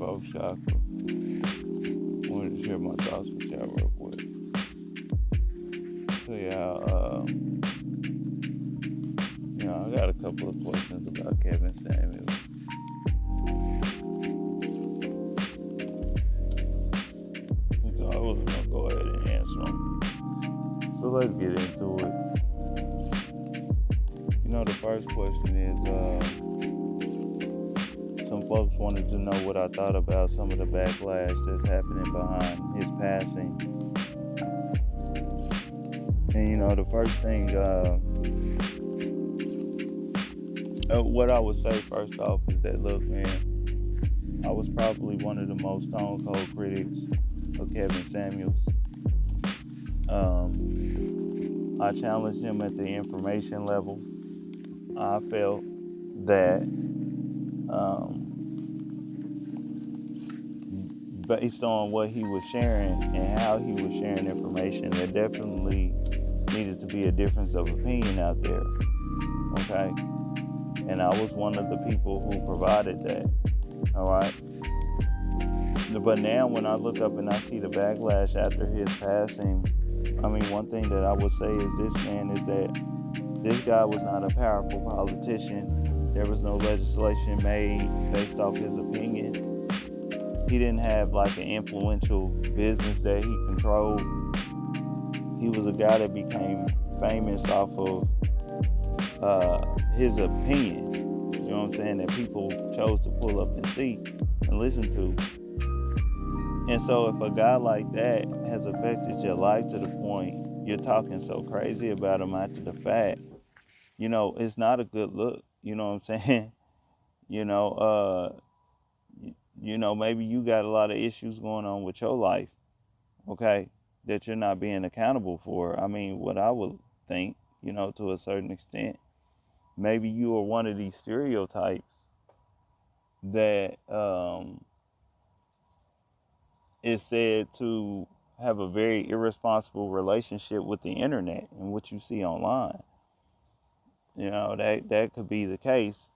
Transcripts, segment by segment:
fourth chakra. I wanted to share my thoughts with y'all real quick. So I got a couple of questions about Kevin Samuels. So I was gonna go ahead and answer them. So let's get into it. The first question is, some folks wanted to know what I thought about some of the backlash that's happening behind his passing. And the first thing, what I would say first off is that, look, man, I was probably one of the most stone cold critics of Kevin Samuels. I challenged him at the information level. I felt that based on what he was sharing and how he was sharing information, there definitely needed to be a difference of opinion out there. Okay? And I was one of the people who provided that. All right? But now when I look up and I see the backlash after his passing, one thing that I would say is this, man, is that this guy was not a powerful politician. There was no legislation made based off his opinion. He didn't have like an influential business that he controlled. He was a guy that became famous off of his opinion. You know what I'm saying? That people chose to pull up and see and listen to. And so if a guy like that has affected your life to the point you're talking so crazy about him after the fact, it's not a good look. You know what I'm saying? Maybe you got a lot of issues going on with your life, okay, that you're not being accountable for. What I would think, to a certain extent, maybe you are one of these stereotypes that is said to have a very irresponsible relationship with the internet and what you see online. That could be the case.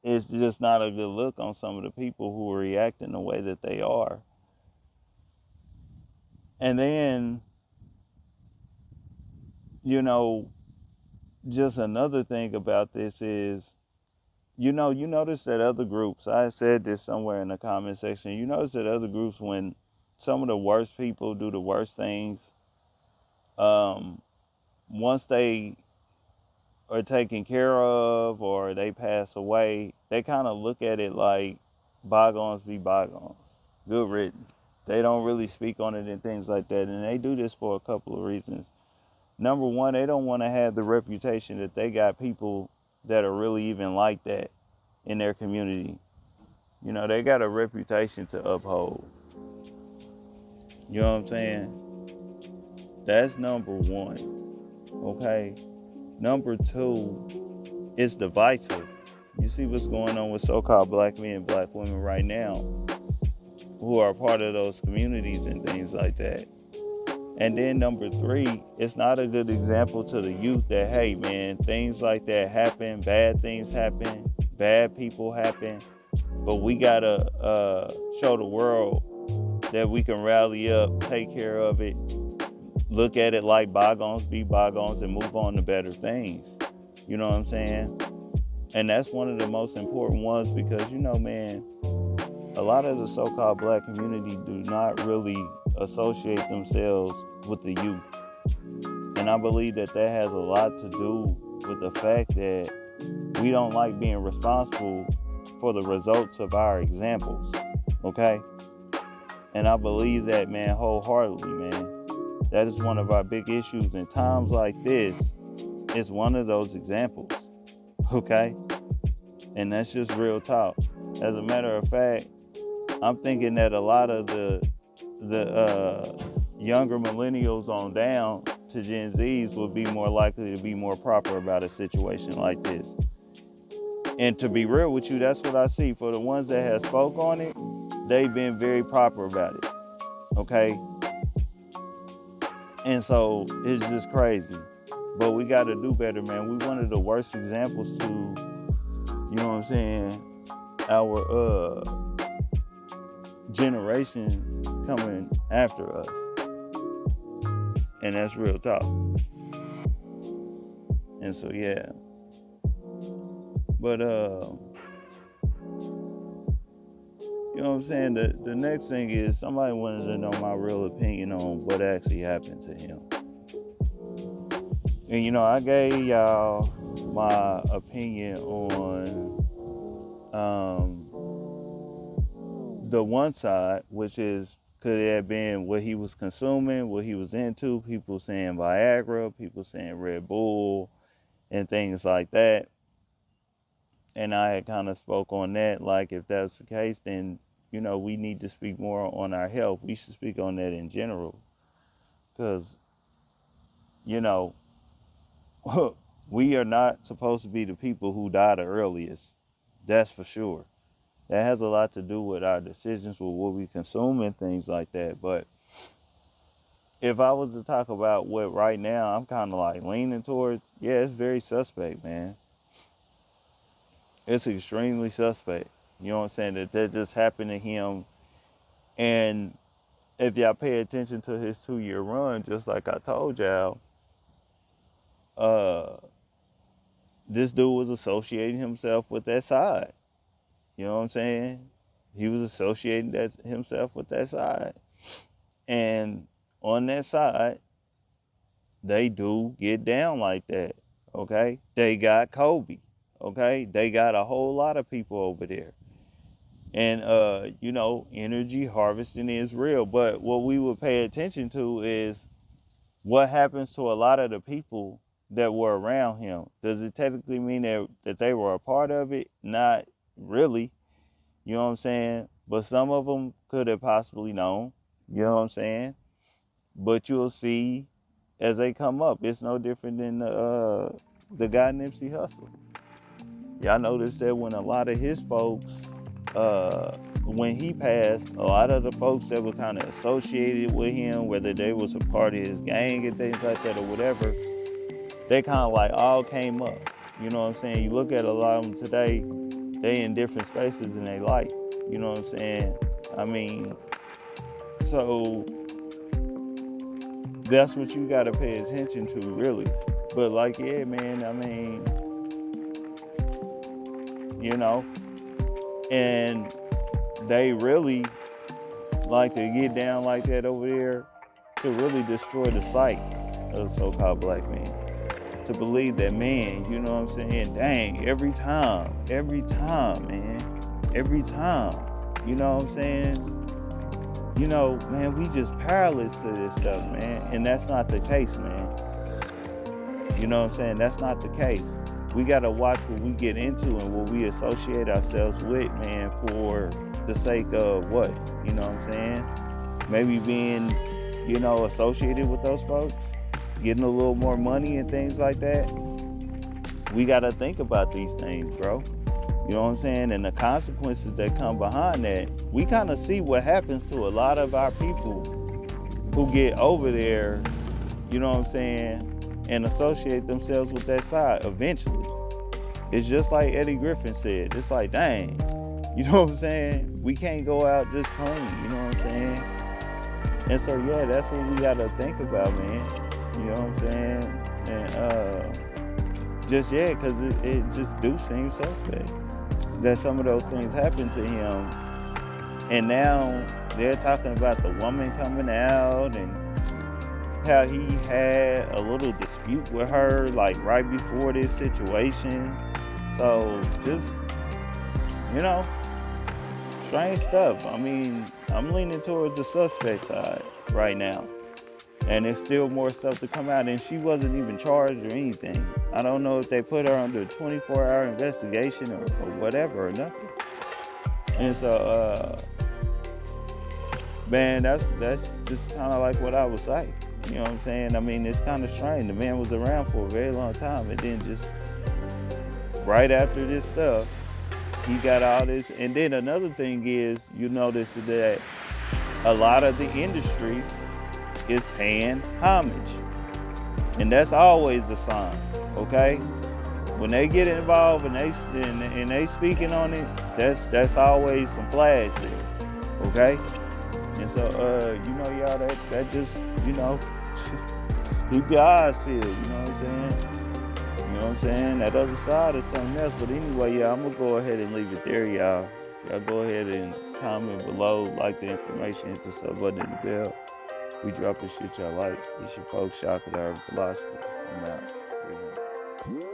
It's just not a good look on some of the people who are reacting the way that they are. And then, just another thing about this is, you notice that other groups, I said this somewhere in the comment section, you notice that other groups, when some of the worst people do the worst things, once they are taken care of or they pass away, they kind of look at it like bygones be bygones. Good written. They don't really speak on it and things like that. And they do this for a couple of reasons. Number one, they don't want to have the reputation that they got people that are really even like that in their community. They got a reputation to uphold. You know what I'm saying? That's number one. Okay? Number two, it's divisive. You see what's going on with so-called black men and black women right now who are part of those communities and things like that. And then number three, it's not a good example to the youth that, hey, man, things like that happen, bad things happen, bad people happen, but we got to show the world that we can rally up, take care of it, look at it like bygones be bygones, and move on to better things. You know what I'm saying? And that's one of the most important ones because, man, a lot of the so-called black community do not really associate themselves with the youth. And I believe that has a lot to do with the fact that we don't like being responsible for the results of our examples. Okay? And I believe that, man, wholeheartedly, man. That is one of our big issues. In times like this, it's one of those examples. Okay? And that's just real talk. As a matter of fact, I'm thinking that a lot of the younger millennials on down to Gen Zs would be more likely to be more proper about a situation like this. And to be real with you, that's what I see. For the ones that have spoke on it, they've been very proper about it. Okay? And so it's just crazy. But we got to do better, man. We one of the worst examples to, you know what I'm saying, our generation coming after us. And that's real talk. And so yeah. But you know what I'm saying? The next thing is somebody wanted to know my real opinion on what actually happened to him. And you know, I gave y'all my opinion on the one side, which is could it have been what he was consuming, what he was into, people saying Viagra, people saying Red Bull, and things like that. And I had kind of spoke on that, like if that's the case, then, you know, we need to speak more on our health. We should speak on that in general. Because, you know, we are not supposed to be the people who die the earliest. That's for sure. That has a lot to do with our decisions, with what we consume and things like that. But if I was to talk about what right now I'm kind of like leaning towards, yeah, it's very suspect, man. It's extremely suspect. You know what I'm saying? That just happened to him. And if y'all pay attention to his 2-year run, just like I told y'all, this dude was associating himself with that side. You know what I'm saying? He was associating himself with that side. And on that side, they do get down like that, okay? They got Kobe, okay? They got a whole lot of people over there. And, you know, energy harvesting is real. But what we would pay attention to is what happens to a lot of the people that were around him. Does it technically mean that they were a part of it? Not really. You know what I'm saying? But some of them could have possibly known. You know what I'm saying? But you'll see as they come up. It's no different than the guy Nipsey Hussle. Y'all notice that when a lot of his folks, when he passed, a lot of the folks that were kind of associated with him, whether they was a part of his gang and things like that or whatever, they kind of like all came up. You know what I'm saying? You look at a lot of them today, they in different spaces in their life. You know what I'm saying? I mean, so that's what you got to pay attention to, really. But like, yeah, man, I mean, you know, and they really like to get down like that over there to really destroy the sight of so-called black men. To believe that, man, you know what I'm saying? Dang, every time, man, every time, you know what I'm saying? You know, man, we just powerless to this stuff, man. And that's not the case, man. You know what I'm saying? That's not the case. We got to watch what we get into and what we associate ourselves with, man, for the sake of what? You know what I'm saying? Maybe being, you know, associated with those folks, getting a little more money and things like that. We got to think about these things, bro. You know what I'm saying? And the consequences that come behind that. We kind of see what happens to a lot of our people who get over there, you know what I'm saying, and associate themselves with that side eventually. It's just like Eddie Griffin said. It's like, dang, you know what I'm saying? We can't go out just clean, you know what I'm saying? And so, yeah, that's what we got to think about, man. You know what I'm saying? And just, yeah, because it just do seem suspect that some of those things happen to him. And now they're talking about the woman coming out and how he had a little dispute with her, like right before this situation. So just, you know, strange stuff. I mean, I'm leaning towards the suspect side right now. And there's still more stuff to come out. And she wasn't even charged or anything. I don't know if they put her under a 24-hour investigation or whatever or nothing. And so, man, that's just kind of like what I would say. You know what I'm saying? I mean, it's kind of strange. The man was around for a very long time. And then just right after this stuff, he got all this. And then another thing is, you notice that a lot of the industry is paying homage. And that's always a sign, okay? when they get involved and they speaking on it, that's always some flags there, okay? And so y'all, that just just keep your eyes peeled. You know what I'm saying? You know what I'm saying? That other side is something else. But anyway, yeah, I'm gonna go ahead and leave it there, y'all. Y'all go ahead and comment below, like the information, hit the sub button and the bell. We dropping shit y'all like. It's your folks, Alcantara, Philosopher. I'm out. See you.